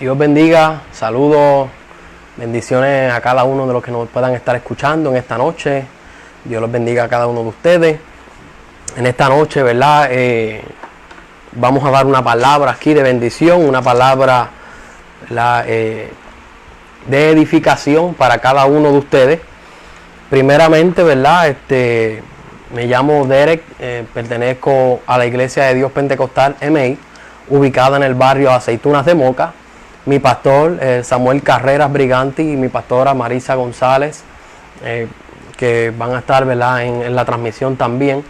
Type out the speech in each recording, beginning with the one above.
Dios bendiga, saludos, bendiciones a cada uno de los que nos puedan estar escuchando en esta noche. Dios los bendiga a cada uno de ustedes. En esta noche, ¿verdad? Vamos a dar una palabra aquí de bendición, una palabra de edificación para cada uno de ustedes. Primeramente, ¿verdad? Me llamo Derek, pertenezco a la Iglesia de Dios Pentecostal MI, ubicada en el barrio Aceitunas de Moca. Mi pastor Samuel Carreras Briganti y mi pastora Marisa González, que van a estar, ¿verdad?, en la transmisión también.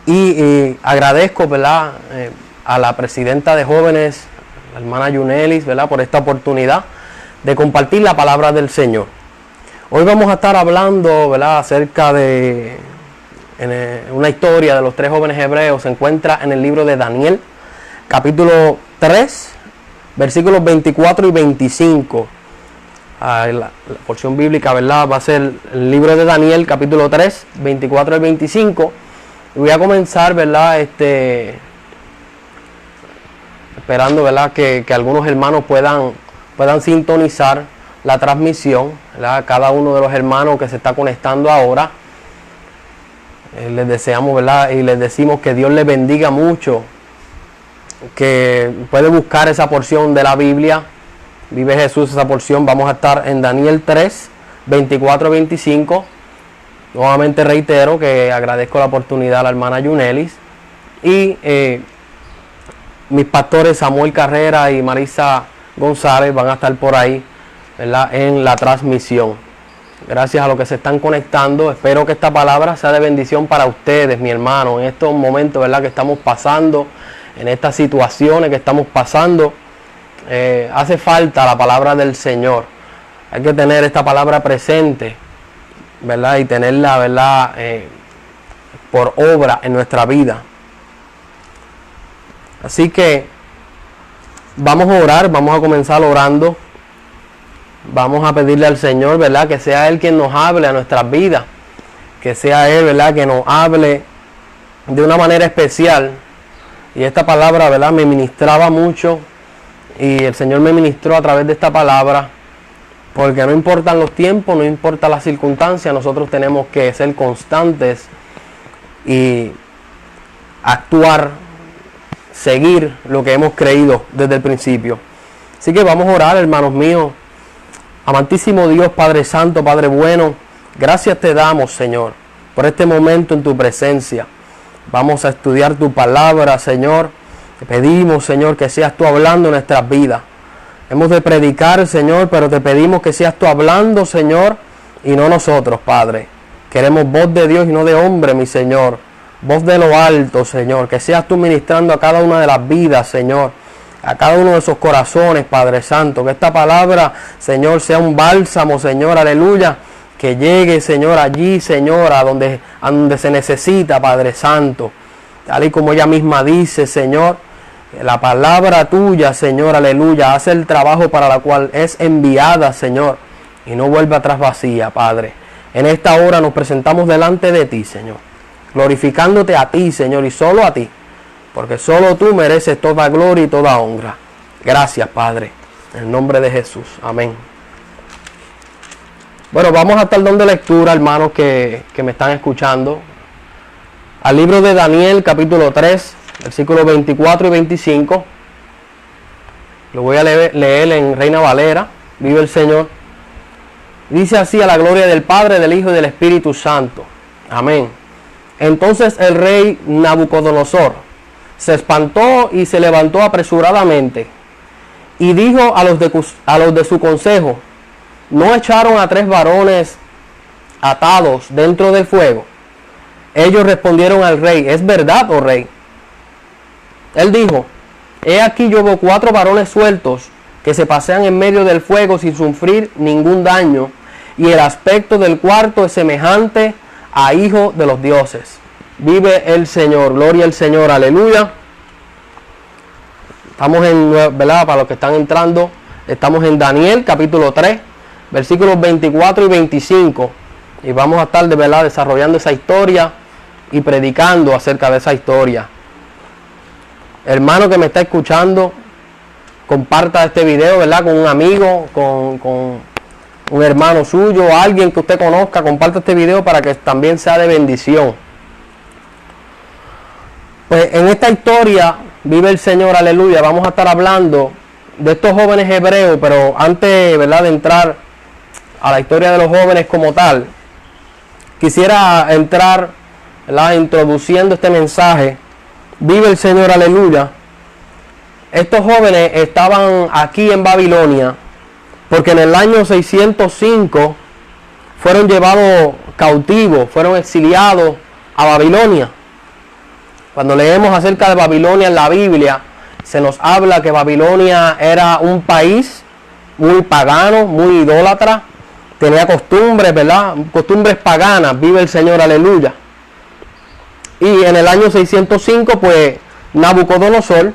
Y agradezco, ¿verdad?, a la presidenta de jóvenes, la hermana Yunelis, ¿verdad?, por esta oportunidad de compartir la palabra del Señor. Hoy vamos a estar hablando, ¿verdad?, acerca de una historia de los tres jóvenes hebreos. Se encuentra en el libro de Daniel, capítulo 3, versículos 24 y 25. La porción bíblica, ¿verdad?, va a ser el libro de Daniel, capítulo 3, 24 y 25. Y voy a comenzar, ¿verdad?, esperando, ¿verdad?, que algunos hermanos puedan sintonizar la transmisión, ¿verdad? Cada uno de los hermanos que se está conectando ahora, les deseamos, ¿verdad?, y les decimos que Dios les bendiga mucho, que puede buscar esa porción de la Biblia, vive Jesús, esa porción. Vamos a estar en Daniel 3, 24, 25. Nuevamente reitero que agradezco la oportunidad a la hermana Yunelis y mis pastores Samuel Carrera y Marisa González van a estar por ahí, ¿verdad?, en la transmisión. Gracias a los que se están conectando. Espero que esta palabra sea de bendición para ustedes, mi hermano, en estos momentos, ¿verdad?, que estamos pasando, en estas situaciones que estamos pasando. Hace falta la palabra del Señor. Hay que tener esta palabra presente, ¿verdad?, y tenerla, ¿verdad?, por obra en nuestra vida. Así que vamos a orar, vamos a comenzar orando. Vamos a pedirle al Señor, ¿verdad?, que sea Él quien nos hable a nuestras vidas, que sea Él, ¿verdad?, que nos hable de una manera especial. Y esta palabra, ¿verdad?, me ministraba mucho, y el Señor me ministró a través de esta palabra, porque no importan los tiempos, no importa las circunstancias, nosotros tenemos que ser constantes y actuar, seguir lo que hemos creído desde el principio. Así que vamos a orar, hermanos míos. Amantísimo Dios, Padre Santo, Padre bueno, gracias te damos, Señor, por este momento en tu presencia. Vamos a estudiar tu palabra, Señor. Te pedimos, Señor, que seas tú hablando en nuestras vidas. Hemos de predicar, Señor, pero te pedimos que seas tú hablando, Señor, y no nosotros, Padre. Queremos voz de Dios y no de hombre, mi Señor. Voz de lo alto, Señor. Que seas tú ministrando a cada una de las vidas, Señor. A cada uno de esos corazones, Padre Santo. Que esta palabra, Señor, sea un bálsamo, Señor, aleluya. Que llegue, Señor, allí, Señor, a donde se necesita, Padre Santo. Tal y como ella misma dice, Señor, la palabra tuya, Señor, aleluya, hace el trabajo para la cual es enviada, Señor, y no vuelve atrás vacía, Padre. En esta hora nos presentamos delante de ti, Señor, glorificándote a ti, Señor, y solo a ti, porque solo tú mereces toda gloria y toda honra. Gracias, Padre, en el nombre de Jesús. Amén. Bueno, vamos a estar dando lectura, hermanos que me están escuchando, al libro de Daniel, capítulo 3, versículos 24 y 25. Lo voy a leer en Reina Valera. Vive el Señor. Dice así: a la gloria del Padre, del Hijo y del Espíritu Santo. Amén. Entonces el rey Nabucodonosor se espantó y se levantó apresuradamente y dijo a los de su consejo: ¿no echaron a 3 varones atados dentro del fuego? Ellos respondieron al rey: es verdad, oh rey. Él dijo: he aquí yo veo 4 varones sueltos que se pasean en medio del fuego sin sufrir ningún daño, y el aspecto del cuarto es semejante a hijo de los dioses. Vive el Señor, gloria al Señor, aleluya. Estamos en, ¿verdad?, para los que están entrando, estamos en Daniel capítulo 3, versículos 24 y 25. Y vamos a estar, de verdad, desarrollando esa historia y predicando acerca de esa historia. Hermano que me está escuchando, comparta este video, ¿verdad? Con un amigo, con un hermano suyo, alguien que usted conozca, comparta este video para que también sea de bendición. Pues en esta historia, vive el Señor, aleluya, vamos a estar hablando de estos jóvenes hebreos, pero antes, ¿verdad?, de entrar a la historia de los jóvenes como tal, quisiera entrar, ¿verdad?, introduciendo este mensaje. Vive el Señor, aleluya. Estos jóvenes estaban aquí en Babilonia porque en el año 605 fueron llevados cautivos, fueron exiliados a Babilonia. Cuando leemos acerca de Babilonia en la Biblia, se nos habla que Babilonia era un país muy pagano, muy idólatra, tenía costumbres, ¿verdad? Costumbres paganas, vive el Señor, aleluya. Y en el año 605, pues, Nabucodonosor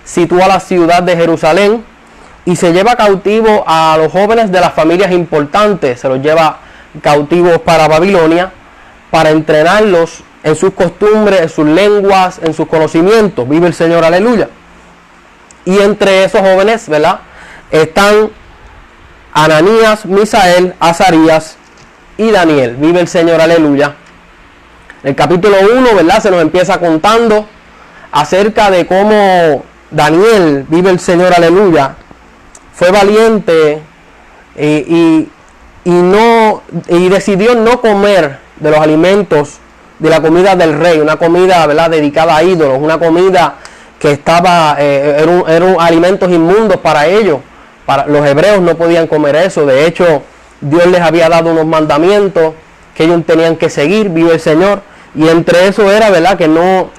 sitúa la ciudad de Jerusalén y se lleva cautivo a los jóvenes de las familias importantes, se los lleva cautivos para Babilonia, para entrenarlos en sus costumbres, en sus lenguas, en sus conocimientos, vive el Señor, aleluya. Y entre esos jóvenes, ¿verdad?, están Ananías, Misael, Azarías y Daniel, vive el Señor, aleluya. El capítulo 1, ¿verdad?, se nos empieza contando acerca de cómo Daniel, vive el Señor, aleluya, fue valiente y decidió no comer de los alimentos, de la comida del rey, una comida, ¿verdad?, dedicada a ídolos, una comida que estaba, eran alimentos inmundos para ellos. Para los hebreos no podían comer eso. De hecho, Dios les había dado unos mandamientos que ellos tenían que seguir, vive el Señor. Y entre eso era, ¿verdad?, que no,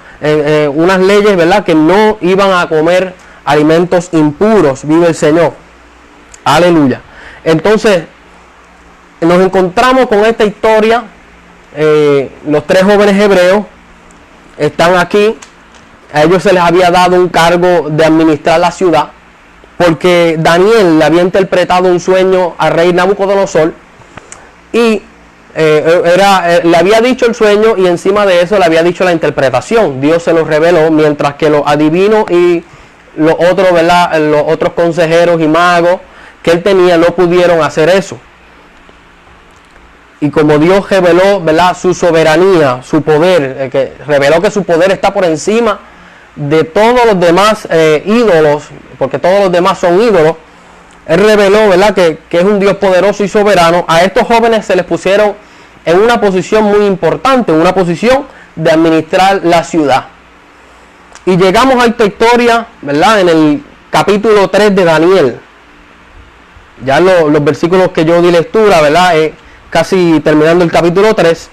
unas leyes, ¿verdad?, que no iban a comer alimentos impuros, vive el Señor. Aleluya. Entonces, nos encontramos con esta historia. Los tres jóvenes hebreos están aquí. A ellos se les había dado un cargo de administrar la ciudad, porque Daniel le había interpretado un sueño al rey Nabucodonosor y le había dicho el sueño y encima de eso le había dicho la interpretación. Dios se lo reveló, mientras que los adivinos y los otros, ¿verdad?, los otros consejeros y magos que él tenía no pudieron hacer eso. Y como Dios reveló, ¿verdad?, su soberanía, su poder, que reveló que su poder está por encima de todos los demás ídolos, porque todos los demás son ídolos, él reveló, ¿verdad?, que es un Dios poderoso y soberano. A estos jóvenes se les pusieron en una posición muy importante, una posición de administrar la ciudad. Y llegamos a esta historia, ¿verdad?, en el capítulo 3 de Daniel. Ya los versículos que yo di lectura, ¿verdad?, casi terminando el capítulo 3,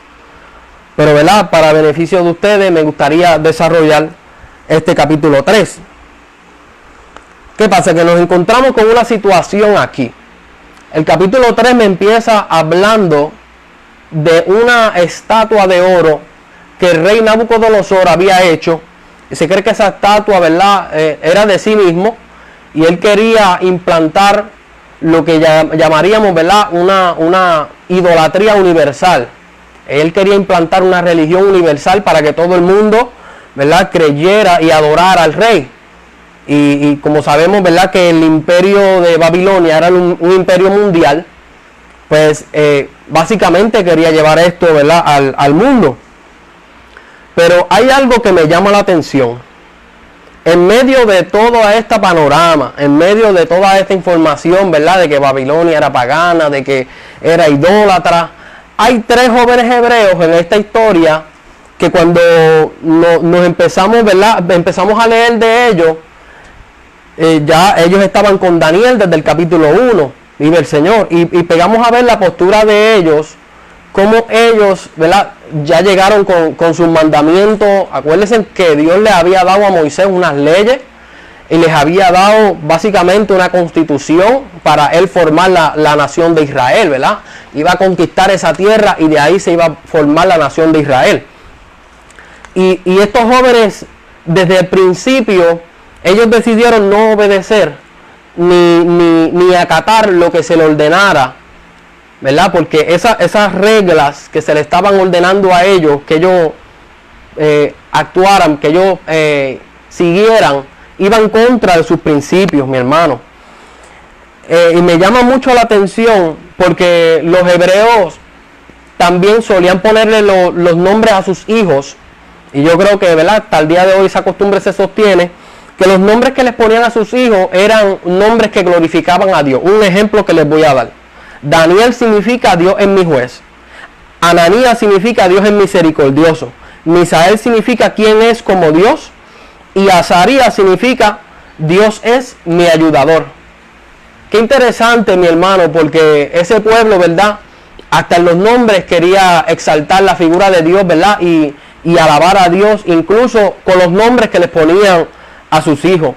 pero, ¿verdad?, para beneficio de ustedes me gustaría desarrollar este capítulo 3. ¿Qué pasa? Que nos encontramos con una situación aquí. El capítulo 3 me empieza hablando de una estatua de oro que el rey Nabucodonosor había hecho. Y se cree que esa estatua, ¿verdad?, era de sí mismo, y él quería implantar lo que llamaríamos, ¿verdad?, una idolatría universal. Él quería implantar una religión universal para que todo el mundo, ¿verdad?, creyera y adorara al rey. Y como sabemos, ¿verdad?, que el imperio de Babilonia era un imperio mundial, pues básicamente quería llevar esto, ¿verdad?, al mundo. Pero hay algo que me llama la atención. En medio de toda esta panorama, en medio de toda esta información, ¿verdad?, de que Babilonia era pagana, de que era idólatra, hay tres jóvenes hebreos en esta historia que cuando nos empezamos, ¿verdad?, empezamos a leer de ellos, ya ellos estaban con Daniel desde el capítulo 1, vive el Señor, y pegamos a ver la postura de ellos, cómo ellos, ¿verdad?, ya llegaron con sus mandamientos. Acuérdense que Dios les había dado a Moisés unas leyes y les había dado básicamente una constitución para él formar la nación de Israel, ¿verdad? Iba a conquistar esa tierra y de ahí se iba a formar la nación de Israel. Y estos jóvenes, desde el principio, ellos decidieron no obedecer ni acatar lo que se le ordenara, ¿verdad? Porque esas reglas que se le estaban ordenando a ellos, que ellos actuaran, que ellos siguieran, iba en contra de sus principios, mi hermano. Y me llama mucho la atención porque los hebreos también solían ponerle los nombres a sus hijos, y yo creo que, ¿verdad?, hasta el día de hoy esa costumbre se sostiene, que los nombres que les ponían a sus hijos eran nombres que glorificaban a Dios. Un ejemplo que les voy a dar: Daniel significa Dios es mi juez, Ananías significa Dios es misericordioso, Misael significa quién es como Dios, y Azarías significa Dios es mi ayudador. Qué interesante, mi hermano, porque ese pueblo, ¿verdad?, hasta en los nombres quería exaltar la figura de Dios, ¿verdad?, y alabar a Dios, incluso con los nombres que les ponían a sus hijos.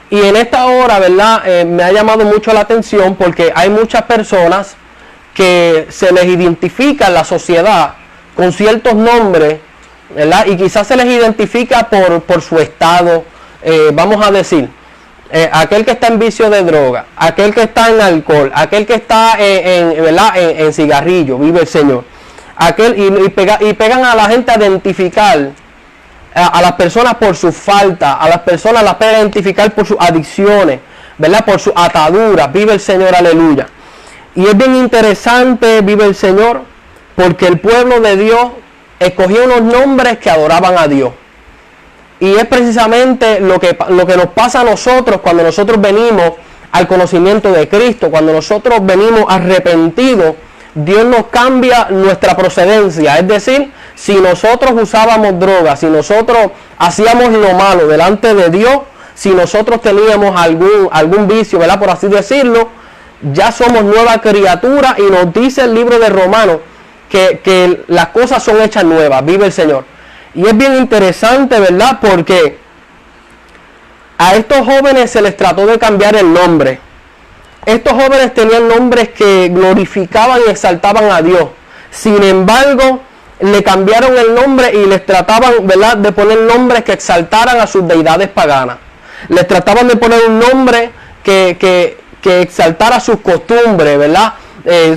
Y en esta hora, ¿verdad?, me ha llamado mucho la atención porque hay muchas personas que se les identifica en la sociedad con ciertos nombres, ¿verdad?, y quizás se les identifica por su estado, vamos a decir, aquel que está en vicio de droga, aquel que está en alcohol, aquel que está en cigarrillo, vive el Señor. Y pegan a la gente a identificar a las personas por su falta, a las personas las pueden identificar por sus adicciones, ¿verdad?, por sus ataduras, vive el Señor, aleluya. Y es bien interesante, vive el Señor, porque el pueblo de Dios escogió unos nombres que adoraban a Dios. Y es precisamente lo que nos pasa a nosotros cuando nosotros venimos al conocimiento de Cristo, cuando nosotros venimos arrepentidos. Dios nos cambia nuestra procedencia, es decir, si nosotros usábamos drogas, si nosotros hacíamos lo malo delante de Dios, si nosotros teníamos algún vicio, ¿verdad?, por así decirlo, ya somos nueva criatura, y nos dice el libro de Romanos que las cosas son hechas nuevas, vive el Señor. Y es bien interesante, ¿verdad?, porque a estos jóvenes se les trató de cambiar el nombre. Estos jóvenes tenían nombres que glorificaban y exaltaban a Dios. Sin embargo, le cambiaron el nombre y les trataban, ¿verdad?, de poner nombres que exaltaran a sus deidades paganas. Les trataban de poner un nombre que exaltara sus costumbres, ¿verdad?,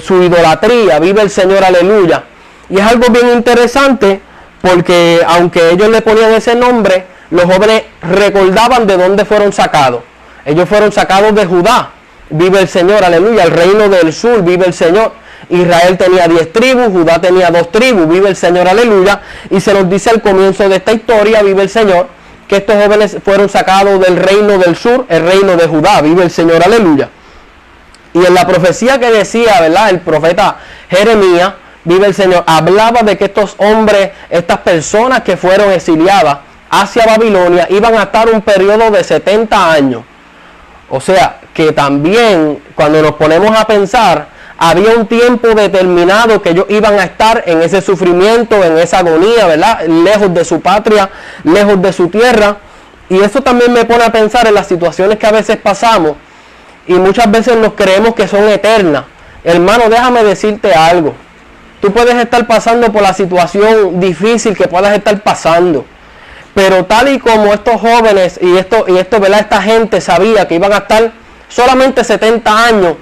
su idolatría, vive el Señor, aleluya. Y es algo bien interesante porque aunque ellos le ponían ese nombre, los jóvenes recordaban de dónde fueron sacados. Ellos fueron sacados de Judá, vive el Señor, aleluya, el reino del sur, vive el Señor. Israel tenía 10 tribus, Judá tenía 2 tribus, vive el Señor, aleluya. Y se nos dice al comienzo de esta historia, vive el Señor, que estos jóvenes fueron sacados del reino del sur, el reino de Judá, vive el Señor, aleluya. Y en la profecía que decía, ¿verdad?, el profeta Jeremías, vive el Señor, hablaba de que estos hombres, estas personas que fueron exiliadas hacia Babilonia, iban a estar un periodo de 70 años. O sea, que también cuando nos ponemos a pensar, había un tiempo determinado que ellos iban a estar en ese sufrimiento, en esa agonía, ¿verdad?, lejos de su patria, lejos de su tierra. Y eso también me pone a pensar en las situaciones que a veces pasamos y muchas veces nos creemos que son eternas. Hermano, déjame decirte algo. Tú puedes estar pasando por la situación difícil que puedas estar pasando, pero tal y como estos jóvenes y esto, ¿verdad?, esta gente sabía que iban a estar solamente 70 años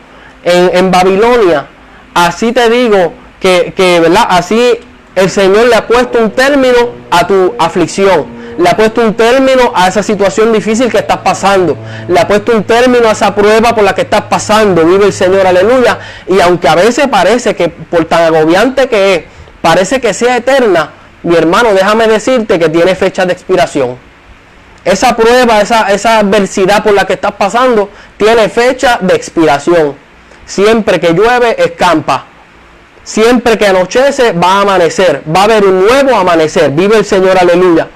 en Babilonia, así te digo que ¿verdad?, así el Señor le ha puesto un término a tu aflicción, le ha puesto un término a esa situación difícil que estás pasando, le ha puesto un término a esa prueba por la que estás pasando, vive el Señor, aleluya. Y aunque a veces parece que por tan agobiante que es, parece que sea eterna, mi hermano, déjame decirte que tiene fecha de expiración. Esa prueba, esa adversidad por la que estás pasando, tiene fecha de expiración. Siempre que llueve, escampa. Siempre que anochece, va a amanecer. Va a haber un nuevo amanecer. Vive el Señor, aleluya.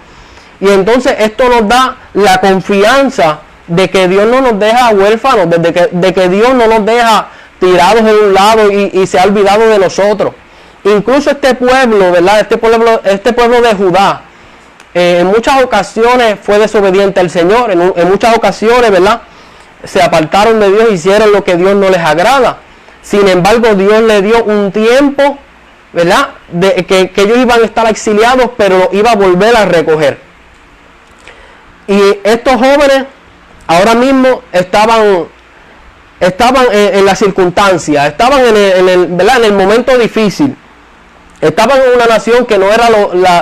Y entonces esto nos da la confianza de que Dios no nos deja huérfanos, de que Dios no nos deja tirados en un lado y se ha olvidado de nosotros. Incluso este pueblo, ¿verdad?, este pueblo de Judá, en muchas ocasiones fue desobediente al Señor, en muchas ocasiones, ¿verdad?, se apartaron de Dios, hicieron lo que Dios no les agrada. Sin embargo, Dios le dio un tiempo, ¿verdad?, de que ellos iban a estar exiliados, pero los iba a volver a recoger. Y estos jóvenes ahora mismo estaban en la circunstancia, estaban ¿verdad?, en el momento difícil. Estaban en una nación que no era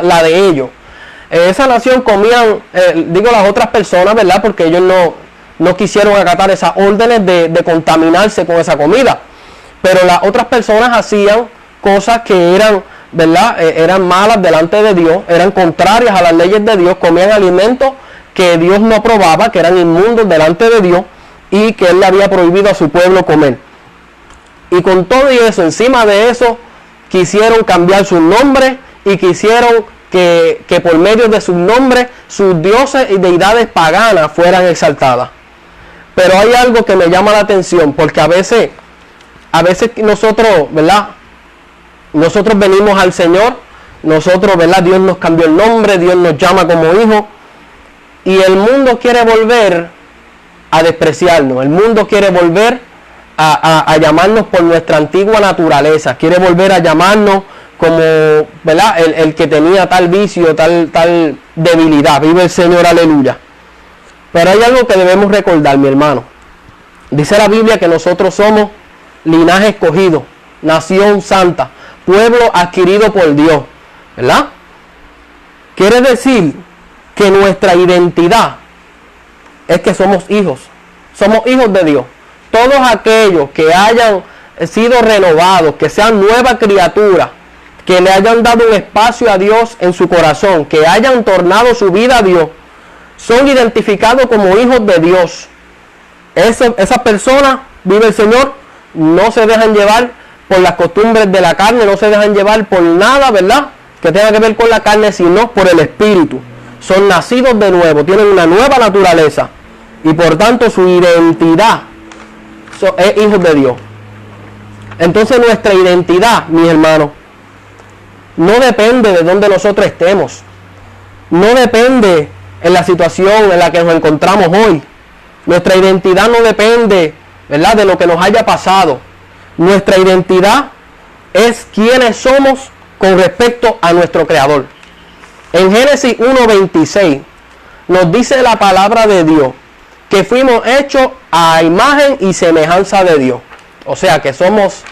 la de ellos. esa nación comían, digo las otras personas, ¿verdad? Porque ellos no quisieron acatar esas órdenes de contaminarse con esa comida. Pero las otras personas hacían cosas que eran, ¿verdad? Eran malas delante de Dios, eran contrarias a las leyes de Dios, comían alimentos que Dios no aprobaba, que eran inmundos delante de Dios y que Él le había prohibido a su pueblo comer. Y con todo y eso, encima de eso, quisieron cambiar sus nombres y quisieron que por medio de sus nombres, sus dioses y deidades paganas fueran exaltadas. Pero hay algo que me llama la atención, porque a veces nosotros, ¿verdad? Nosotros venimos al Señor, nosotros, ¿verdad? Dios nos cambió el nombre, Dios nos llama como hijos, y el mundo quiere volver a despreciarnos, el mundo quiere volver a llamarnos por nuestra antigua naturaleza, quiere volver a llamarnos como, ¿verdad? El que tenía tal vicio, tal debilidad. Vive el Señor, aleluya. Pero hay algo que debemos recordar, mi hermano. Dice la Biblia que nosotros somos linaje escogido, nación santa, pueblo adquirido por Dios, ¿verdad? Quiere decir que nuestra identidad es que somos hijos de Dios. Todos aquellos que hayan sido renovados, que sean nueva criatura, que le hayan dado un espacio a Dios en su corazón, que hayan tornado su vida a Dios, son identificados como hijos de Dios. Esas personas, vive el Señor, no se dejan llevar por las costumbres de la carne, no se dejan llevar por nada, ¿verdad?, que tenga que ver con la carne, sino por el Espíritu. Son nacidos de nuevo, tienen una nueva naturaleza y por tanto su identidad es hijos de Dios. Entonces nuestra identidad, mis hermanos, no depende de donde nosotros estemos, no depende en la situación en la que nos encontramos hoy. Nuestra identidad no depende, ¿verdad?, de lo que nos haya pasado. Nuestra identidad es quienes somos con respecto a nuestro Creador. En Génesis 1:26 nos dice la palabra de Dios que fuimos hechos a imagen y semejanza de Dios. O sea que somos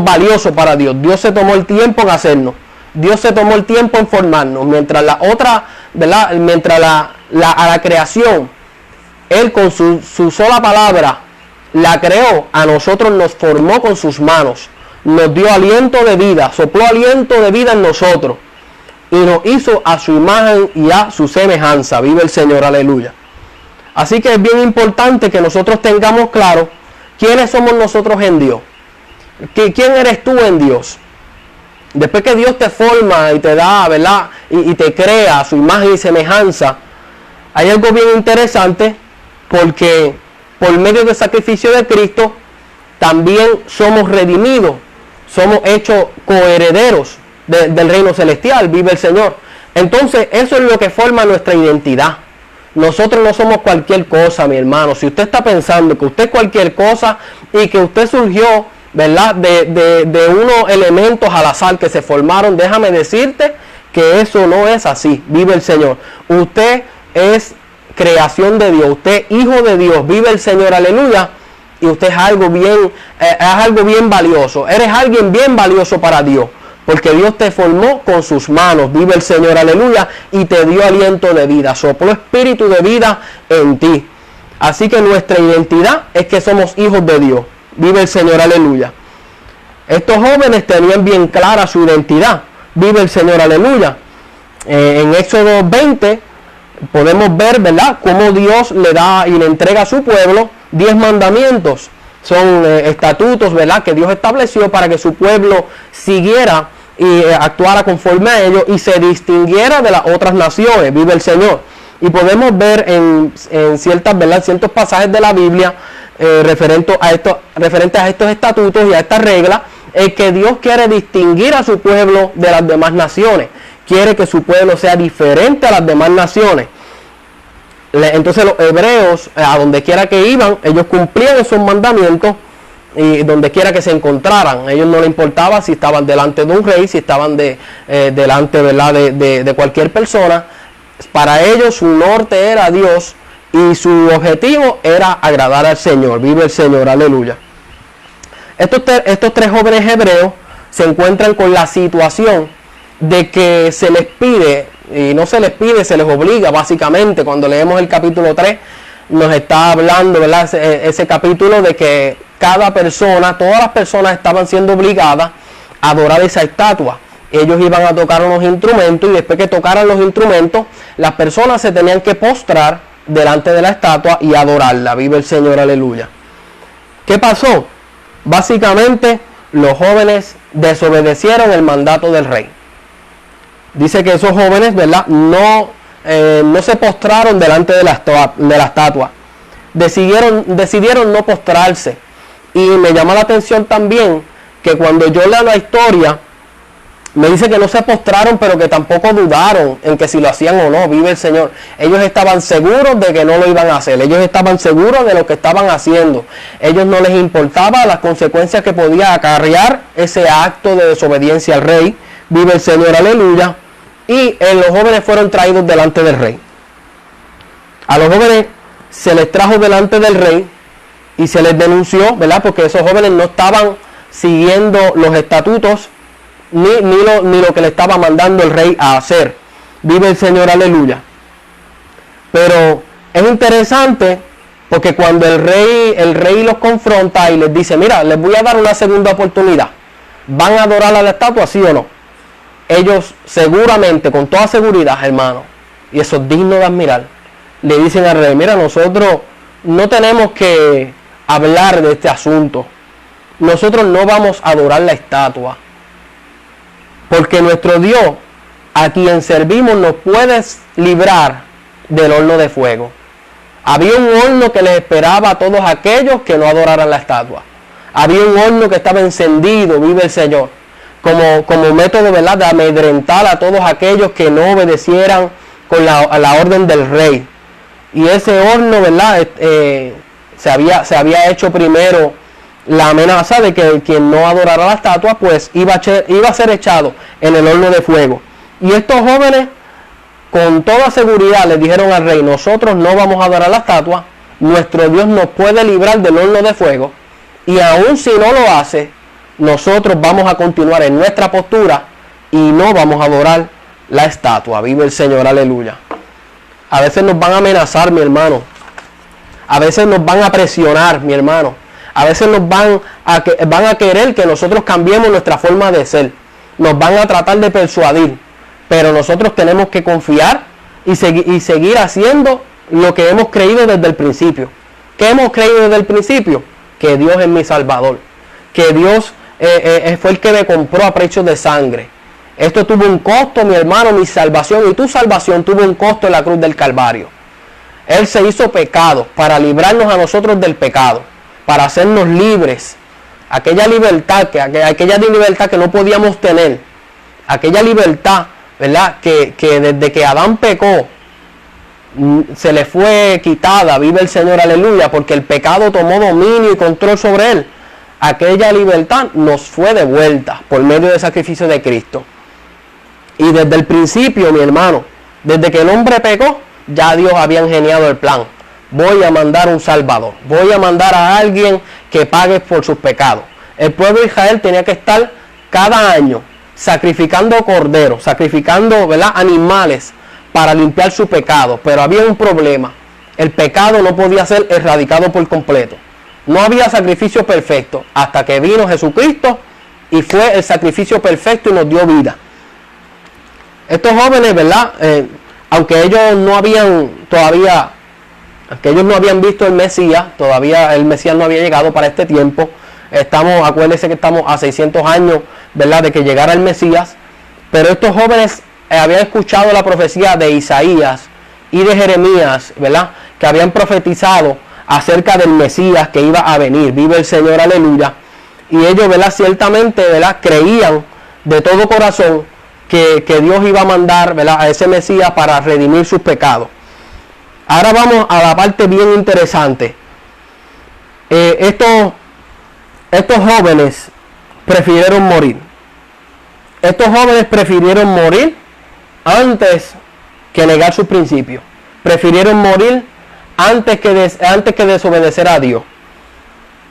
valiosos para Dios. Dios se tomó el tiempo en hacernos. Dios se tomó el tiempo en formarnos. Mientras la otra, ¿verdad?, mientras a la creación, Él con su sola palabra la creó, a nosotros nos formó con sus manos. Nos dio aliento de vida, sopló aliento de vida en nosotros. Y nos hizo a su imagen y a su semejanza. Vive el Señor, aleluya. Así que es bien importante que nosotros tengamos claro quiénes somos nosotros en Dios. ¿Quién eres tú en Dios? Después que Dios te forma y te da, ¿verdad?, y te crea a su imagen y semejanza, hay algo bien interesante, porque por medio del sacrificio de Cristo también somos redimidos, somos hechos coherederos del reino celestial. Vive el Señor. Entonces eso es lo que forma nuestra identidad. Nosotros no somos cualquier cosa, mi hermano. Si usted está pensando que usted es cualquier cosa y que usted surgió, ¿verdad?, de unos elementos al azar que se formaron, déjame decirte que eso no es así. Vive el Señor. Usted es creación de Dios, usted es hijo de Dios. Vive el Señor, aleluya. Y usted es algo bien valioso. Eres alguien bien valioso para Dios, porque Dios te formó con sus manos. Vive el Señor, aleluya, y te dio aliento de vida, sopló espíritu de vida en ti. Así que nuestra identidad es que somos hijos de Dios. Vive el Señor, aleluya. Estos jóvenes tenían bien clara su identidad. Vive el Señor, aleluya. En Éxodo 20 podemos ver, ¿verdad?, cómo Dios le da y le entrega a su pueblo 10 mandamientos. Son estatutos, ¿verdad?, que Dios estableció para que su pueblo siguiera y actuara conforme a ellos y se distinguiera de las otras naciones. Vive el Señor. Y podemos ver en ciertos pasajes de la Biblia referentes a estos estatutos y a estas reglas, que Dios quiere distinguir a su pueblo de las demás naciones. Quiere que su pueblo sea diferente a las demás naciones. Entonces los hebreos, a donde quiera que iban, ellos cumplían esos mandamientos, y donde quiera que se encontraran. A ellos no les importaba si estaban delante de un rey, si estaban delante, ¿verdad?, de cualquier persona. Para ellos su norte era Dios y su objetivo era agradar al Señor. Vive el Señor, aleluya. Estos 3 jóvenes hebreos se encuentran con la situación de que se les pide y no se les pide, se les obliga básicamente. Cuando leemos el capítulo 3 nos está hablando, ¿verdad? Ese capítulo de que cada persona, todas las personas estaban siendo obligadas a adorar esa estatua. Ellos iban a tocar unos instrumentos y después que tocaran los instrumentos, las personas se tenían que postrar delante de la estatua y adorarla. Vive el Señor, aleluya. ¿Qué pasó? Básicamente los jóvenes desobedecieron el mandato del rey. Dice que esos jóvenes, ¿verdad? No se postraron delante de la estatua. Decidieron no postrarse. Y me llama la atención también que cuando yo leo la historia, me dice que no se postraron, pero que tampoco dudaron en que si lo hacían o no. Vive el Señor. Ellos estaban seguros de que no lo iban a hacer. Ellos estaban seguros de lo que estaban haciendo. Ellos no les importaba las consecuencias que podía acarrear ese acto de desobediencia al rey. Vive el Señor, aleluya. Y los jóvenes fueron traídos delante del rey. A los jóvenes se les trajo delante del rey y se les denunció, ¿verdad? Porque esos jóvenes no estaban siguiendo los estatutos ni lo que le estaba mandando el rey a hacer. Vive el Señor, aleluya. Pero es interesante porque cuando el rey los confronta y les dice, mira, les voy a dar una segunda oportunidad, ¿van a adorar a la estatua, sí o no? Ellos seguramente, con toda seguridad, hermano, y eso es digno de admirar, le dicen al rey, mira, nosotros no tenemos que hablar de este asunto. Nosotros no vamos a adorar la estatua. Porque nuestro Dios, a quien servimos, nos puede librar del horno de fuego. Había un horno que les esperaba a todos aquellos que no adoraran la estatua. Había un horno que estaba encendido, vive el Señor, como método, ¿verdad?, de amedrentar a todos aquellos que no obedecieran con la orden del rey. Y ese horno, ¿verdad?, se había hecho primero la amenaza de que quien no adorara la estatua pues iba a ser echado en el horno de fuego. Y estos jóvenes con toda seguridad le dijeron al rey, nosotros no vamos a adorar la estatua, nuestro Dios nos puede librar del horno de fuego, y aun si no lo hace, nosotros vamos a continuar en nuestra postura y no vamos a adorar la estatua. Vive el Señor, aleluya. A veces nos van a amenazar, mi hermano. A veces nos van a presionar, mi hermano. A veces nos van a querer que nosotros cambiemos nuestra forma de ser. Nos van a tratar de persuadir. Pero nosotros tenemos que confiar y seguir haciendo lo que hemos creído desde el principio. ¿Qué hemos creído desde el principio? Que Dios es mi Salvador. Que Dios fue el que me compró a precio de sangre. Esto tuvo un costo, mi hermano, mi salvación y tu salvación tuvo un costo en la cruz del Calvario. Él se hizo pecado para librarnos a nosotros del pecado, para hacernos libres. Aquella libertad que no podíamos tener, aquella libertad, ¿verdad?, que desde que Adán pecó se le fue quitada, vive el Señor, aleluya, porque el pecado tomó dominio y control sobre él. Aquella libertad nos fue devuelta por medio del sacrificio de Cristo. Y desde el principio, mi hermano, desde que el hombre pecó, ya Dios había ingeniado el plan. Voy a mandar un Salvador. Voy a mandar a alguien que pague por sus pecados. El pueblo de Israel tenía que estar cada año sacrificando corderos, sacrificando, ¿verdad?, animales para limpiar su pecado. Pero había un problema. El pecado no podía ser erradicado por completo. No había sacrificio perfecto hasta que vino Jesucristo y fue el sacrificio perfecto y nos dio vida. Estos jóvenes, ¿verdad?, aunque ellos no habían visto el Mesías, todavía el Mesías no había llegado para este tiempo. Acuérdense que estamos a 600 años, ¿verdad?, de que llegara el Mesías. Pero estos jóvenes habían escuchado la profecía de Isaías y de Jeremías, ¿verdad?, que habían profetizado acerca del Mesías que iba a venir. Vive el Señor, aleluya. Y ellos, ¿verdad?, ciertamente, ¿verdad?, creían de todo corazón que Dios iba a mandar, ¿verdad?, a ese Mesías para redimir sus pecados. Ahora vamos a la parte bien interesante. Estos jóvenes prefirieron morir. Estos jóvenes prefirieron morir antes que negar sus principios. Prefirieron morir antes que desobedecer a Dios.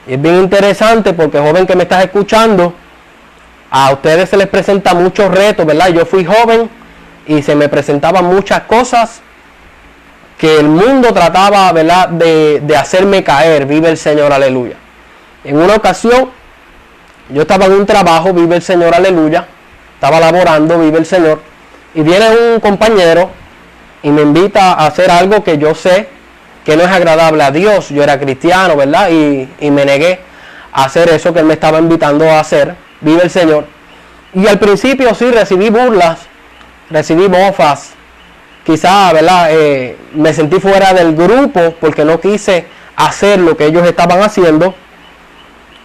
Y es bien interesante porque, joven que me estás escuchando, a ustedes se les presenta muchos retos, ¿verdad? Yo fui joven y se me presentaban muchas cosas que el mundo trataba, ¿verdad?, de hacerme caer. Vive el Señor, aleluya. En una ocasión, yo estaba en un trabajo, vive el Señor, aleluya. Estaba laborando, vive el Señor. Y viene un compañero y me invita a hacer algo que yo sé que no es agradable a Dios. Yo era cristiano, ¿verdad? Y me negué a hacer eso que él me estaba invitando a hacer. Vive el Señor. Y al principio sí recibí burlas, recibí mofas. Quizá, ¿verdad? Me sentí fuera del grupo porque no quise hacer lo que ellos estaban haciendo.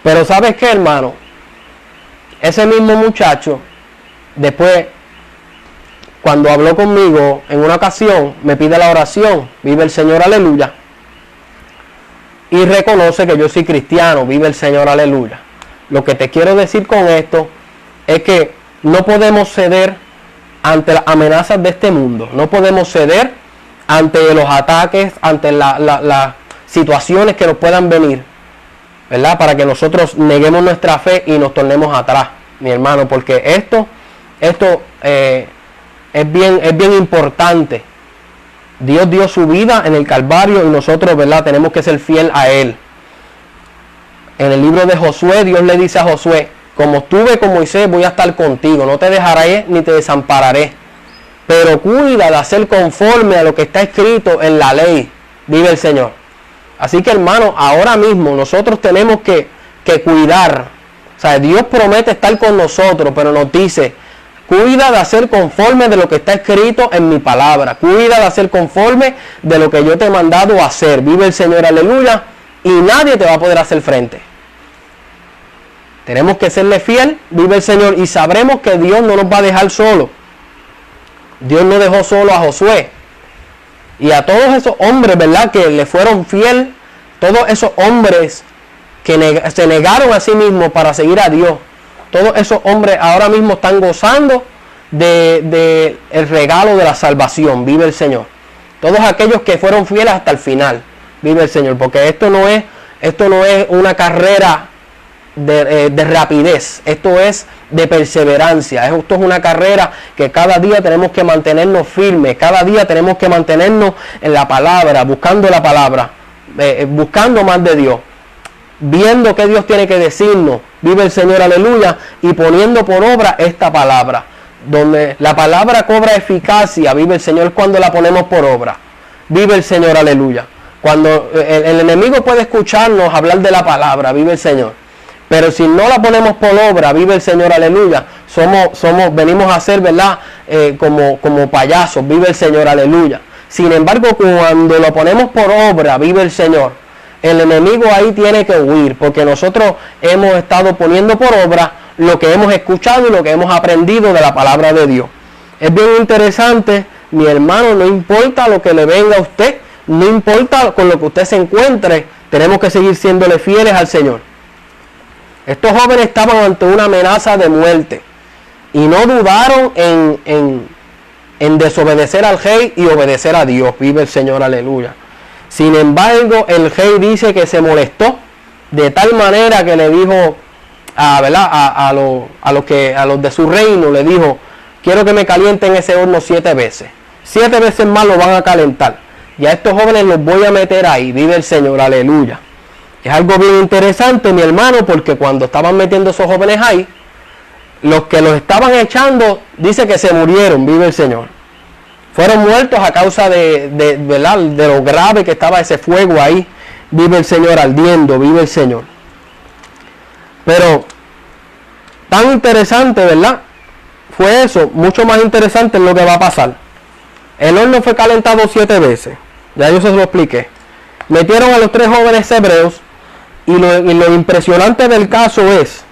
Pero ¿sabes qué, hermano? Ese mismo muchacho, después, cuando habló conmigo en una ocasión, me pide la oración, vive el Señor, aleluya. Y reconoce que yo soy cristiano, vive el Señor, aleluya. Lo que te quiero decir con esto es que no podemos ceder ante las amenazas de este mundo. No podemos ceder ante los ataques, ante las situaciones que nos puedan venir, ¿verdad? Para que nosotros neguemos nuestra fe y nos tornemos atrás, mi hermano, porque esto es bien importante. Dios dio su vida en el Calvario y nosotros, ¿verdad?, tenemos que ser fiel a Él. En el libro de Josué, Dios le dice a Josué: como estuve con Moisés, voy a estar contigo, no te dejaré ni te desampararé. Pero cuida de hacer conforme a lo que está escrito en la ley. Vive el Señor. Así que, hermano, ahora mismo nosotros tenemos que cuidar. O sea, Dios promete estar con nosotros, pero nos dice: cuida de hacer conforme de lo que está escrito en mi palabra. Cuida de hacer conforme de lo que yo te he mandado a hacer. Vive el Señor, aleluya. Y nadie te va a poder hacer frente. Tenemos que serle fiel, vive el Señor, y sabremos que Dios no nos va a dejar solo. Dios no dejó solo a Josué. Y a todos esos hombres, ¿verdad?, que le fueron fiel, todos esos hombres que se negaron a sí mismos para seguir a Dios, todos esos hombres ahora mismo están gozando de el regalo de la salvación, vive el Señor. Todos aquellos que fueron fieles hasta el final, vive el Señor, porque esto no es una carrera de rapidez, esto es de perseverancia. Esto es una carrera que cada día tenemos que mantenernos firmes, cada día tenemos que mantenernos en la palabra, buscando la palabra, buscando más de Dios, viendo qué Dios tiene que decirnos, vive el Señor, aleluya, y poniendo por obra esta palabra, donde la palabra cobra eficacia, vive el Señor, cuando la ponemos por obra, vive el Señor, aleluya. Cuando el enemigo puede escucharnos hablar de la palabra, vive el Señor, pero si no la ponemos por obra, vive el Señor, aleluya, venimos a ser, ¿verdad?, como payasos, vive el Señor, aleluya. Sin embargo, cuando lo ponemos por obra, vive el Señor, el enemigo ahí tiene que huir, porque nosotros hemos estado poniendo por obra lo que hemos escuchado y lo que hemos aprendido de la palabra de Dios. Es bien interesante, mi hermano, no importa lo que le venga a usted, no importa con lo que usted se encuentre, tenemos que seguir siéndole fieles al Señor. Estos jóvenes estaban ante una amenaza de muerte y no dudaron en desobedecer al rey y obedecer a Dios. Vive el Señor, aleluya. Sin embargo, el rey dice que se molestó de tal manera que le dijo a los de su reino, le dijo: quiero que me calienten ese horno 7 veces. 7 veces más lo van a calentar. Y a estos jóvenes los voy a meter ahí. Vive el Señor, aleluya. Es algo bien interesante, mi hermano, porque cuando estaban metiendo esos jóvenes ahí, los que los estaban echando, dice que se murieron, vive el Señor. Fueron muertos a causa de lo grave que estaba ese fuego ahí, vive el Señor, ardiendo, vive el Señor. Pero tan interesante, ¿verdad?, fue eso. Mucho más interesante es lo que va a pasar. El horno fue calentado 7 veces, ya yo se lo expliqué. Metieron a los 3 jóvenes hebreos. Y lo impresionante del caso es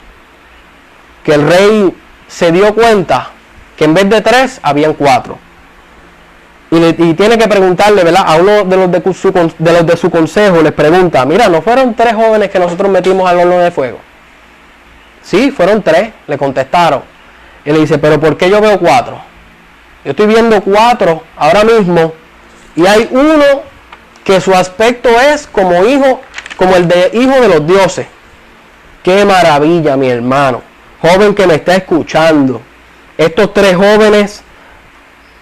que el rey se dio cuenta que en vez de 3 habían 4. Y tiene que preguntarle, ¿verdad?, a uno de los de su consejo, les pregunta: mira, ¿no fueron 3 jóvenes que nosotros metimos al horno de fuego? Sí, fueron 3, le contestaron. Y le dice: pero ¿por qué yo veo 4? Yo estoy viendo 4 ahora mismo y hay uno que su aspecto es como el de hijo de los dioses. ¡Qué maravilla, mi hermano! Joven que me está escuchando, estos 3 jóvenes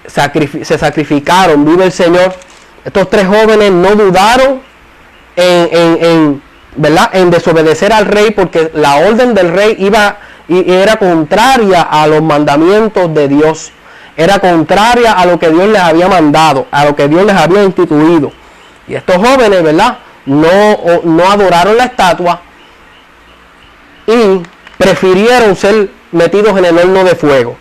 se sacrificaron, vive el Señor. Estos 3 jóvenes no dudaron ¿verdad?, en desobedecer al rey, porque la orden del rey era contraria a los mandamientos de Dios, era contraria a lo que Dios les había mandado, a lo que Dios les había instituido. Y estos jóvenes, ¿verdad?, no adoraron la estatua y prefirieron ser metidos en el horno de fuego,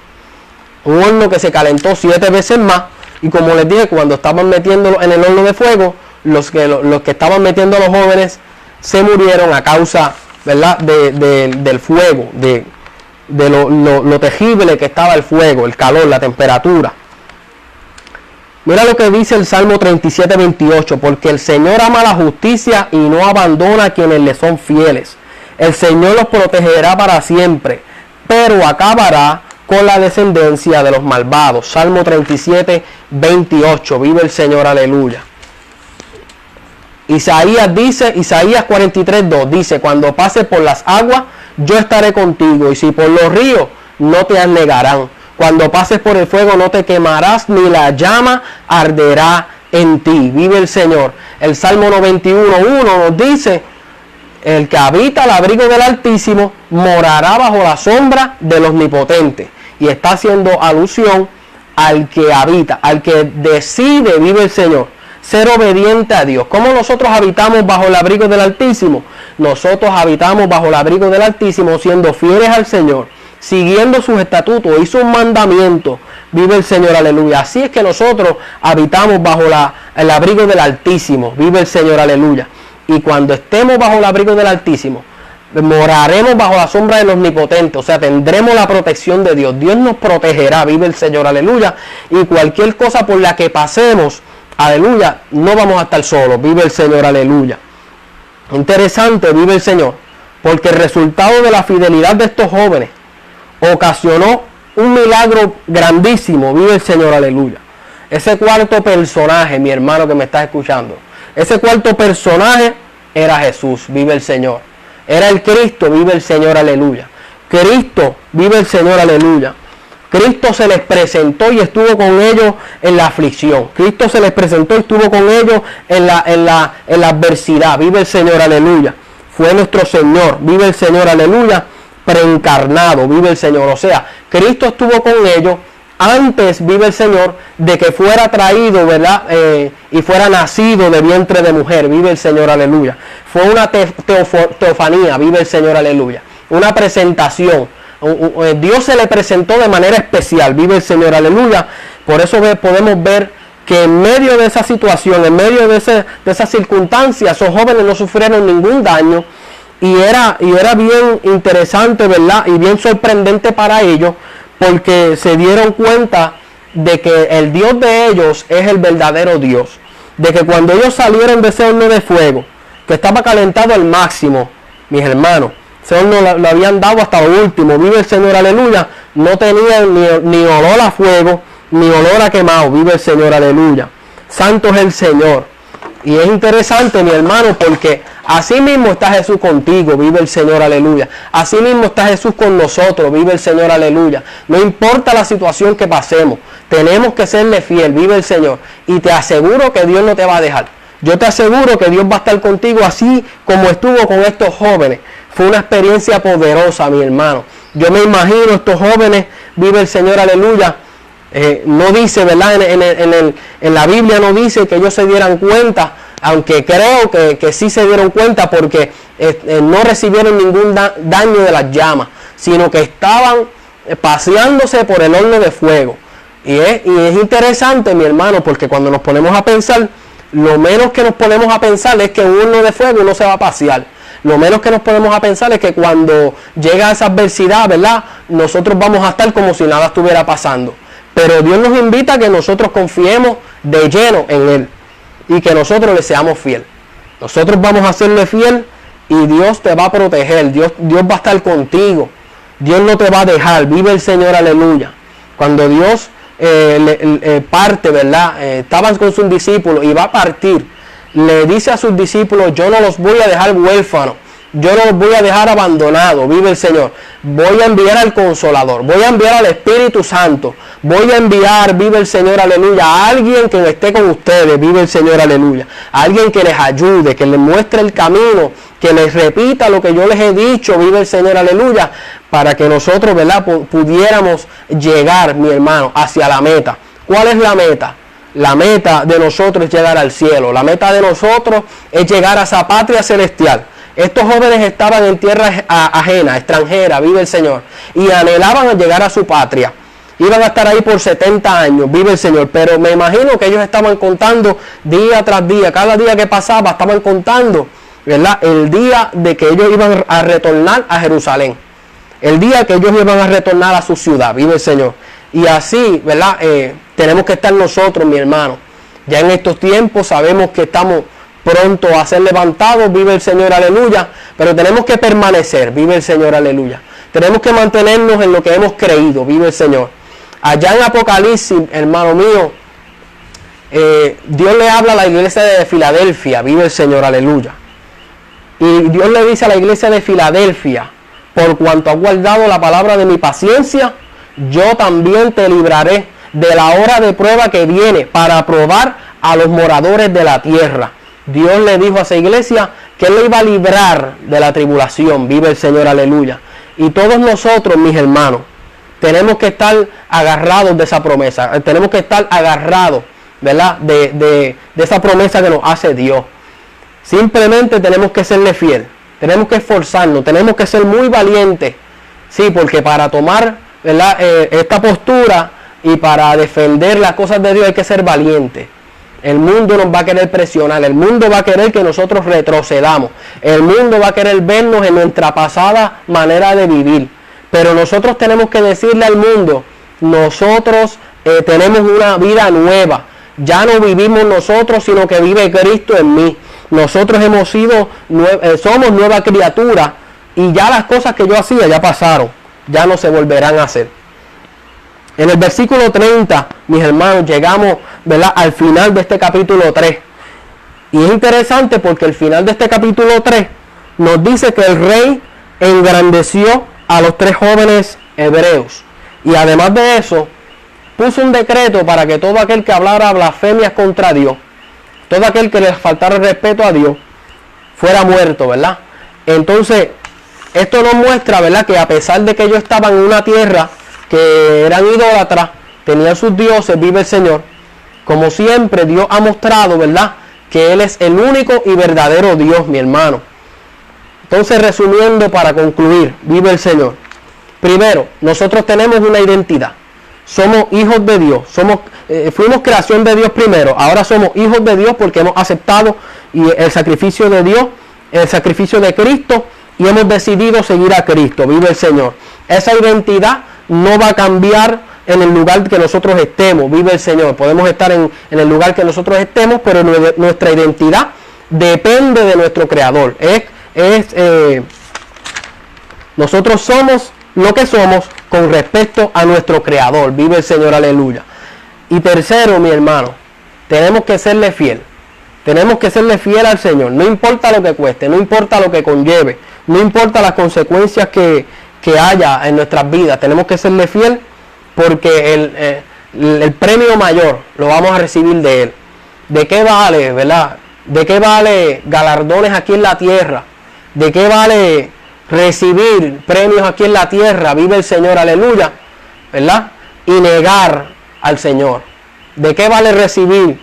un horno que se calentó 7 veces más. Y como les dije, cuando estaban metiéndolo en el horno de fuego, los que estaban metiendo a los jóvenes se murieron a causa, ¿verdad?, del fuego, de lo terrible que estaba el fuego, el calor, la temperatura. Mira lo que dice el Salmo 37, 28. Porque el Señor ama la justicia y no abandona a quienes le son fieles. El Señor los protegerá para siempre, pero acabará con la descendencia de los malvados. Salmo 37, 28. Vive el Señor, aleluya. Isaías 43, 2 dice: cuando pases por las aguas, yo estaré contigo, y si por los ríos, no te anegarán. Cuando pases por el fuego, no te quemarás, ni la llama arderá en ti. Vive el Señor. El Salmo 91, 1 nos dice: el que habita al abrigo del Altísimo morará bajo la sombra del Omnipotente. Y está haciendo alusión al que habita, al que decide, vive el Señor, ser obediente a Dios. ¿Cómo nosotros habitamos bajo el abrigo del Altísimo? Nosotros habitamos bajo el abrigo del Altísimo siendo fieles al Señor, siguiendo sus estatutos y sus mandamientos. Vive el Señor, aleluya. Así es que nosotros habitamos bajo el abrigo del Altísimo. Vive el Señor, aleluya. Y cuando estemos bajo el abrigo del Altísimo, moraremos bajo la sombra del Omnipotente, o sea, tendremos la protección de Dios. Dios nos protegerá, vive el Señor, aleluya. Y cualquier cosa por la que pasemos, aleluya, no vamos a estar solos, vive el Señor, aleluya. Interesante, vive el Señor, porque el resultado de la fidelidad de estos jóvenes ocasionó un milagro grandísimo, vive el Señor, aleluya. Ese cuarto personaje, mi hermano que me estás escuchando, ese cuarto personaje era Jesús, vive el Señor. Era el Cristo, vive el Señor, aleluya. Cristo, vive el Señor, aleluya. Cristo se les presentó y estuvo con ellos en la aflicción. Cristo se les presentó y estuvo con ellos en la adversidad. Vive el Señor, aleluya. Fue nuestro Señor, vive el Señor, aleluya. Preencarnado, vive el Señor. O sea, Cristo estuvo con ellos antes, vive el Señor, de que fuera traído, ¿verdad? Y fuera nacido de vientre de mujer, vive el Señor, aleluya. Fue una teofanía, vive el Señor, aleluya. Una presentación. Dios se le presentó de manera especial, vive el Señor, aleluya. Por eso podemos ver que en medio de esa situación, en medio de esas circunstancias, esos jóvenes no sufrieron ningún daño. Y era bien interesante, ¿verdad? Y bien sorprendente para ellos, porque se dieron cuenta de que el Dios de ellos es el verdadero Dios. De que cuando ellos salieron de ese horno de fuego, que estaba calentado al máximo, mis hermanos, ese horno lo habían dado hasta lo último, vive el Señor, aleluya, no tenían ni olor a fuego, ni olor a quemado, vive el Señor, aleluya. Santo es el Señor. Y es interesante, mi hermano, porque así mismo está Jesús contigo, vive el Señor, aleluya. Así mismo está Jesús con nosotros, vive el Señor, aleluya. No importa la situación que pasemos, tenemos que serle fiel, vive el Señor. Y te aseguro que Dios no te va a dejar. Yo te aseguro que Dios va a estar contigo así como estuvo con estos jóvenes. Fue una experiencia poderosa, mi hermano. Yo me imagino estos jóvenes, vive el Señor, aleluya. No dice, ¿verdad? En la Biblia no dice que ellos se dieran cuenta, aunque creo que sí se dieron cuenta, porque no recibieron ningún daño de las llamas, sino que estaban paseándose por el horno de fuego. Y es interesante, mi hermano, porque cuando nos ponemos a pensar, lo menos que nos ponemos a pensar es que en un horno de fuego no se va a pasear. Lo menos que nos ponemos a pensar es que cuando llega esa adversidad, ¿verdad?, nosotros vamos a estar como si nada estuviera pasando. Pero Dios nos invita a que nosotros confiemos de lleno en Él y que nosotros le seamos fiel. Nosotros vamos a serle fiel y Dios te va a proteger. Dios va a estar contigo. Dios no te va a dejar. Vive el Señor, aleluya. Cuando Dios parte, ¿verdad? Estaban con sus discípulos y va a partir. Le dice a sus discípulos: yo no los voy a dejar huérfanos. Yo no los voy a dejar abandonados. Vive el Señor. voy a enviar al Consolador, voy a enviar al Espíritu Santo, voy a enviar, vive el Señor, aleluya, a alguien que esté con ustedes, vive el Señor, aleluya, a alguien que les ayude, que les muestre el camino, que les repita lo que yo les he dicho, vive el Señor, aleluya, para que nosotros, ¿verdad?, pudiéramos llegar, mi hermano, hacia la meta. ¿Cuál es la meta? La meta de nosotros es llegar al cielo, la meta de nosotros es llegar a esa patria celestial. Estos jóvenes estaban en tierra ajena, extranjera, vive el Señor, y anhelaban a llegar a su patria. Iban a estar ahí por 70 años, vive el Señor, pero me imagino que ellos estaban contando día tras día, cada día que pasaba, estaban contando, ¿verdad?, el día de que ellos iban a retornar a Jerusalén, el día que ellos iban a retornar a su ciudad, vive el Señor. Y así, ¿verdad?, tenemos que estar nosotros, mi hermano. Ya en estos tiempos sabemos que estamos pronto a ser levantados, vive el Señor, aleluya, pero tenemos que permanecer, vive el Señor, aleluya. Tenemos que mantenernos en lo que hemos creído, vive el Señor. Allá en Apocalipsis, hermano mío, Dios le habla a la iglesia de Filadelfia, vive el Señor, aleluya. Y Dios le dice a la iglesia de Filadelfia, por cuanto has guardado la palabra de mi paciencia, yo también te libraré de la hora de prueba que viene para probar a los moradores de la tierra. Dios le dijo a esa iglesia que Él le iba a librar de la tribulación, vive el Señor, aleluya. Y todos nosotros, mis hermanos, tenemos que estar agarrados de esa promesa, tenemos que estar agarrados, ¿verdad?, de esa promesa que nos hace Dios. Simplemente tenemos que serle fiel, tenemos que esforzarnos, tenemos que ser muy valientes, sí, porque para tomar, ¿verdad?, esta postura y para defender las cosas de Dios hay que ser valientes. El mundo nos va a querer presionar, el mundo va a querer que nosotros retrocedamos, el mundo va a querer vernos en nuestra pasada manera de vivir, pero nosotros tenemos que decirle al mundo, nosotros tenemos una vida nueva, ya no vivimos nosotros, sino que vive Cristo en mí. Nosotros hemos sido, somos nueva criatura y ya las cosas que yo hacía ya pasaron, ya no se volverán a hacer. En el versículo 30, mis hermanos, llegamos, ¿verdad?, al final de este capítulo 3. Y es interesante porque el final de este capítulo 3 nos dice que el rey engrandeció a los 3 jóvenes hebreos. Y además de eso, puso un decreto para que todo aquel que hablara blasfemias contra Dios, todo aquel que les faltara respeto a Dios, fuera muerto, ¿verdad? Entonces, esto nos muestra, ¿verdad?, que a pesar de que ellos estaban en una tierra que eran idólatras, tenían sus dioses, vive el Señor, como siempre Dios ha mostrado, ¿verdad?, que Él es el único y verdadero Dios, mi hermano. Entonces, resumiendo para concluir, vive el Señor. Primero, nosotros tenemos una identidad. Somos hijos de Dios, fuimos creación de Dios primero, ahora somos hijos de Dios porque hemos aceptado el sacrificio de Dios, el sacrificio de Cristo, y hemos decidido seguir a Cristo, vive el Señor. Esa identidad no va a cambiar en el lugar que nosotros estemos, vive el Señor. Podemos estar en el lugar que nosotros estemos, pero nuestra identidad depende de nuestro Creador. Nosotros somos lo que somos con respecto a nuestro Creador, vive el Señor, aleluya. Y tercero, mi hermano, tenemos que serle fiel. Tenemos que serle fiel al Señor, no importa lo que cueste, no importa lo que conlleve, no importa las consecuencias que haya en nuestras vidas, tenemos que serle fiel porque el premio mayor lo vamos a recibir de Él. ¿De qué vale, verdad? ¿De qué vale galardones aquí en la tierra? ¿De qué vale recibir premios aquí en la tierra? Vive el Señor, aleluya, ¿verdad? Y negar al Señor. ¿De qué vale recibir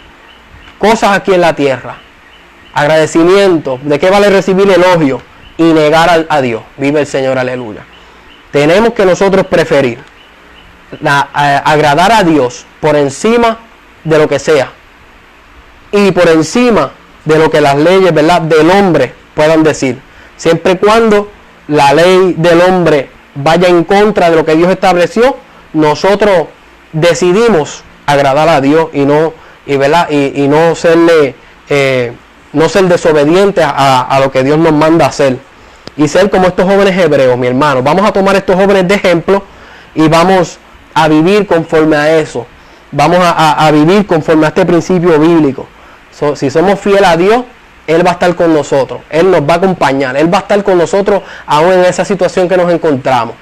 cosas aquí en la tierra? Agradecimiento. ¿De qué vale recibir elogio? Y negar a Dios. Vive el Señor, aleluya. Tenemos que nosotros preferir agradar a Dios por encima de lo que sea y por encima de lo que las leyes, ¿verdad?, del hombre puedan decir, siempre y cuando la ley del hombre vaya en contra de lo que Dios estableció. Nosotros decidimos agradar a Dios y no ser desobedientes a lo que Dios nos manda hacer, y ser como estos jóvenes hebreos, mi hermano. Vamos a tomar estos jóvenes de ejemplo y vamos a vivir conforme a eso. Vamos a vivir conforme a este principio bíblico. Si somos fieles a Dios, Él va a estar con nosotros, Él nos va a acompañar, Él va a estar con nosotros aún en esa situación que nos encontramos.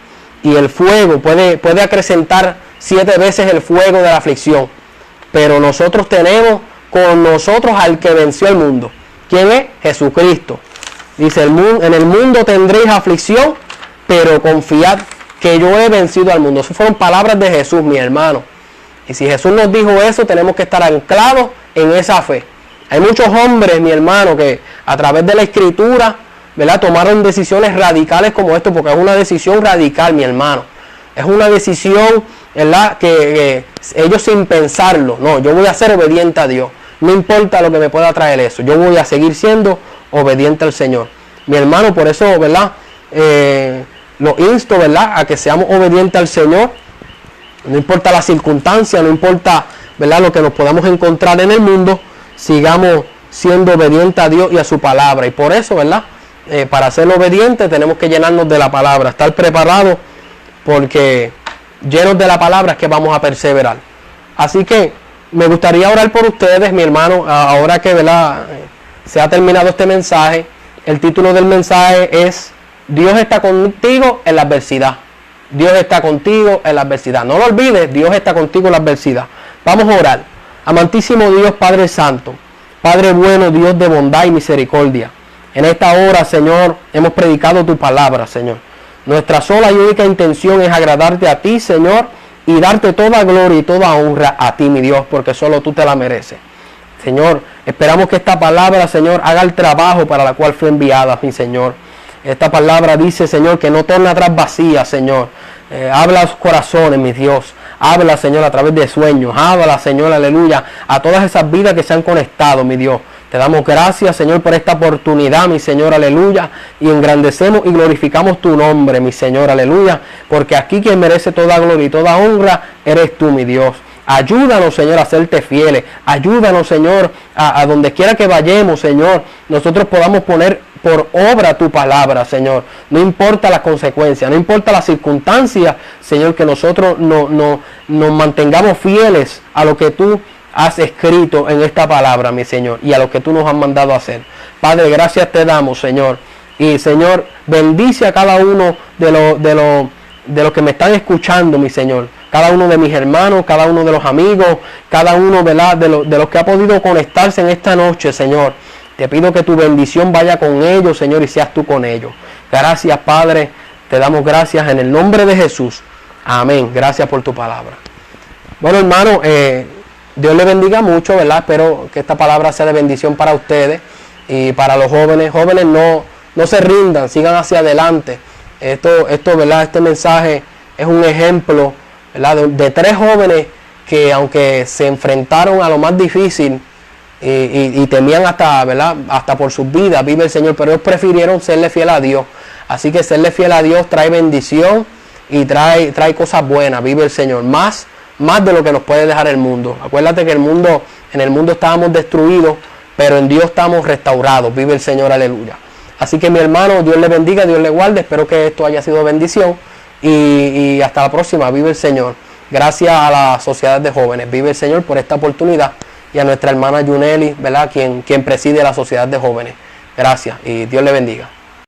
y el fuego puede acrecentar 7 veces el fuego de la aflicción. Pero nosotros tenemos con nosotros al que venció el mundo. ¿Quién es? Jesucristo. Dice, en el mundo tendréis aflicción, pero confiad que yo he vencido al mundo. Esas fueron palabras de Jesús, mi hermano. Y si Jesús nos dijo eso, tenemos que estar anclados en esa fe. Hay muchos hombres, mi hermano, que a través de la Escritura, ¿verdad?, tomaron decisiones radicales como esto, porque es una decisión radical, mi hermano. Es una decisión, ¿verdad?, que ellos sin pensarlo, no, yo voy a ser obediente a Dios. No importa lo que me pueda traer eso, yo voy a seguir siendo obediente al Señor. Mi hermano, por eso, ¿verdad?, lo insto, ¿verdad?, a que seamos obedientes al Señor. No importa la circunstancia, no importa, ¿verdad?, lo que nos podamos encontrar en el mundo, sigamos siendo obedientes a Dios y a su palabra. Y por eso, ¿verdad?, para ser obedientes tenemos que llenarnos de la palabra, estar preparados, porque llenos de la palabra es que vamos a perseverar. Así que me gustaría orar por ustedes, mi hermano, ahora que, ¿verdad?, se ha terminado este mensaje. El título del mensaje es Dios está contigo en la adversidad. Dios está contigo en la adversidad. No lo olvides, Dios está contigo en la adversidad. Vamos a orar. Amantísimo Dios, Padre Santo, Padre bueno, Dios de bondad y misericordia. En esta hora, Señor, hemos predicado tu palabra, Señor. Nuestra sola y única intención es agradarte a ti, Señor, y darte toda gloria y toda honra a ti, mi Dios, porque solo tú te la mereces. Señor, esperamos que esta palabra, Señor, haga el trabajo para la cual fue enviada, mi Señor. Esta palabra dice, Señor, que no torna atrás vacía, Señor. Habla a los corazones, mi Dios. Habla, Señor, a través de sueños. Habla, Señor, aleluya, a todas esas vidas que se han conectado, mi Dios. Te damos gracias, Señor, por esta oportunidad, mi Señor, aleluya. Y engrandecemos y glorificamos tu nombre, mi Señor, aleluya. Porque aquí quien merece toda gloria y toda honra eres tú, mi Dios. Ayúdanos, Señor, a serte fieles. Ayúdanos, Señor, a donde quiera que vayamos, Señor, nosotros podamos poner por obra tu palabra, Señor. No importa las consecuencias, no importa las circunstancias, Señor, que nosotros nos mantengamos fieles a lo que tú has escrito en esta palabra, mi Señor, y a lo que tú nos has mandado a hacer. Padre, gracias te damos, Señor. Y, Señor, bendice a cada uno de los que me están escuchando, mi Señor. Cada uno de mis hermanos, cada uno de los amigos, cada uno, ¿verdad?, de los que ha podido conectarse en esta noche, Señor. Te pido que tu bendición vaya con ellos, Señor, y seas tú con ellos. Gracias, Padre. Te damos gracias en el nombre de Jesús. Amén. Gracias por tu palabra. Bueno, hermano, Dios le bendiga mucho, ¿verdad? Espero que esta palabra sea de bendición para ustedes y para los jóvenes. Jóvenes, no se rindan, sigan hacia adelante. Esto, ¿verdad? Este mensaje es un ejemplo, ¿verdad?, de 3 jóvenes que, aunque se enfrentaron a lo más difícil y temían hasta, ¿verdad?, hasta por sus vidas, vive el Señor, pero ellos prefirieron serle fiel a Dios. Así que serle fiel a Dios trae bendición y trae cosas buenas, vive el Señor, más de lo que nos puede dejar el mundo. Acuérdate que en el mundo estábamos destruidos, pero en Dios estamos restaurados, vive el Señor, aleluya. Así que, mi hermano, Dios le bendiga, Dios le guarde, espero que esto haya sido bendición y hasta la próxima, vive el Señor. Gracias a la Sociedad de Jóvenes, vive el Señor, por esta oportunidad, y a nuestra hermana Yuneli, ¿verdad?, quien preside la Sociedad de Jóvenes. Gracias y Dios le bendiga.